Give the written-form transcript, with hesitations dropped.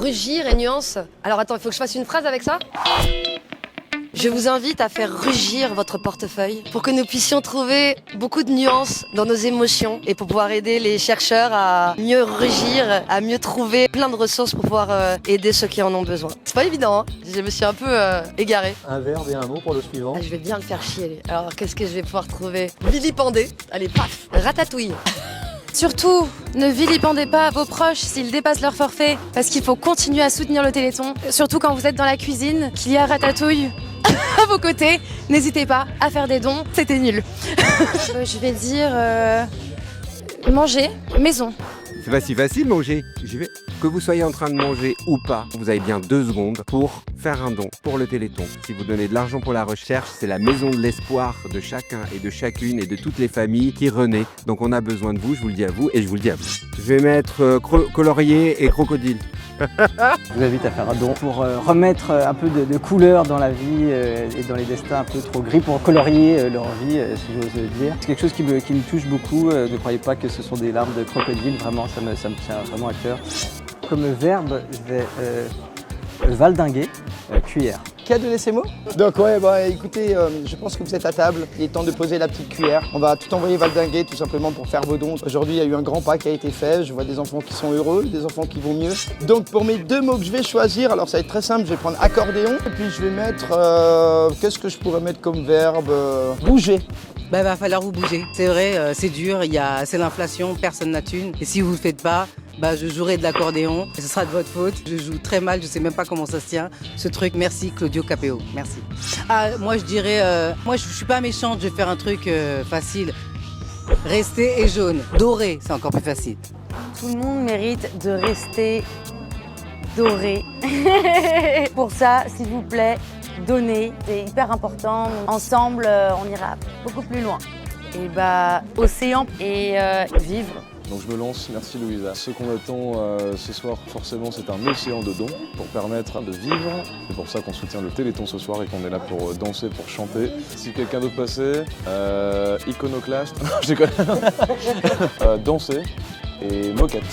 Rugir et nuance. Alors attends, il faut que je fasse une phrase avec ça? Je vous invite à faire rugir votre portefeuille pour que nous puissions trouver beaucoup de nuances dans nos émotions et pour pouvoir aider les chercheurs à mieux rugir, à mieux trouver plein de ressources pour pouvoir aider ceux qui en ont besoin. C'est pas évident, hein. Je me suis un peu égarée. Un verbe et un mot pour le suivant. Ah, je vais bien le faire chier. Lui. Alors qu'est-ce que je vais pouvoir trouver? Vilipender. Allez, paf. Ratatouille. Surtout, ne vilipendez pas vos proches s'ils dépassent leur forfait, parce qu'il faut continuer à soutenir le Téléthon, surtout quand vous êtes dans la cuisine, qu'il y a Ratatouille à vos côtés. N'hésitez pas à faire des dons, c'était nul. Je vais dire manger, maison. C'est pas si facile manger. Que vous soyez en train de manger ou pas, vous avez bien 2 secondes pour faire un don pour le Téléthon. Si vous donnez de l'argent pour la recherche, c'est la maison de l'espoir de chacun et de chacune et de toutes les familles qui renaît. Donc on a besoin de vous, je vous le dis à vous et je vous le dis à vous. Je vais mettre colorier et crocodile. Je vous invite à faire un don pour remettre un peu de couleur dans la vie et dans les destins un peu trop gris, pour colorier leur vie, si j'ose dire. C'est quelque chose qui me touche beaucoup. Ne croyez pas que ce sont des larmes de crocodile, vraiment, ça me tient vraiment à cœur. Comme verbe, je vais valdinguer, cuillère. Qui a donné ces mots? Donc ouais, bah écoutez, je pense que vous êtes à table. Il est temps de poser la petite cuillère. On va tout envoyer valdinguer tout simplement pour faire vos dons. Aujourd'hui, il y a eu un grand pas qui a été fait. Je vois des enfants qui sont heureux, des enfants qui vont mieux. Donc pour mes 2 mots que je vais choisir, alors ça va être très simple, je vais prendre accordéon. Et puis je vais mettre, qu'est-ce que je pourrais mettre comme verbe? Bouger. Bah, va falloir vous bouger. C'est vrai, c'est dur, c'est l'inflation, personne n'a thune. Et si vous ne le faites pas, bah, je jouerai de l'accordéon et ce sera de votre faute. Je joue très mal, je sais même pas comment ça se tient, ce truc. Merci Claudio Capéo, merci. Ah, moi je dirais, moi je suis pas méchante, je vais faire un truc facile. Rester et jaune. Doré, c'est encore plus facile. Tout le monde mérite de rester doré. Pour ça, s'il vous plaît, donnez, c'est hyper important. Ensemble, on ira beaucoup plus loin. Et bah, océan et vivre. Donc je me lance, merci Louisa. Ce qu'on attend ce soir, forcément, c'est un océan de dons pour permettre de vivre. C'est pour ça qu'on soutient le Téléthon ce soir et qu'on est là pour danser, pour chanter. Si quelqu'un veut passer, iconoclaste, je déconne. Danser et moquette.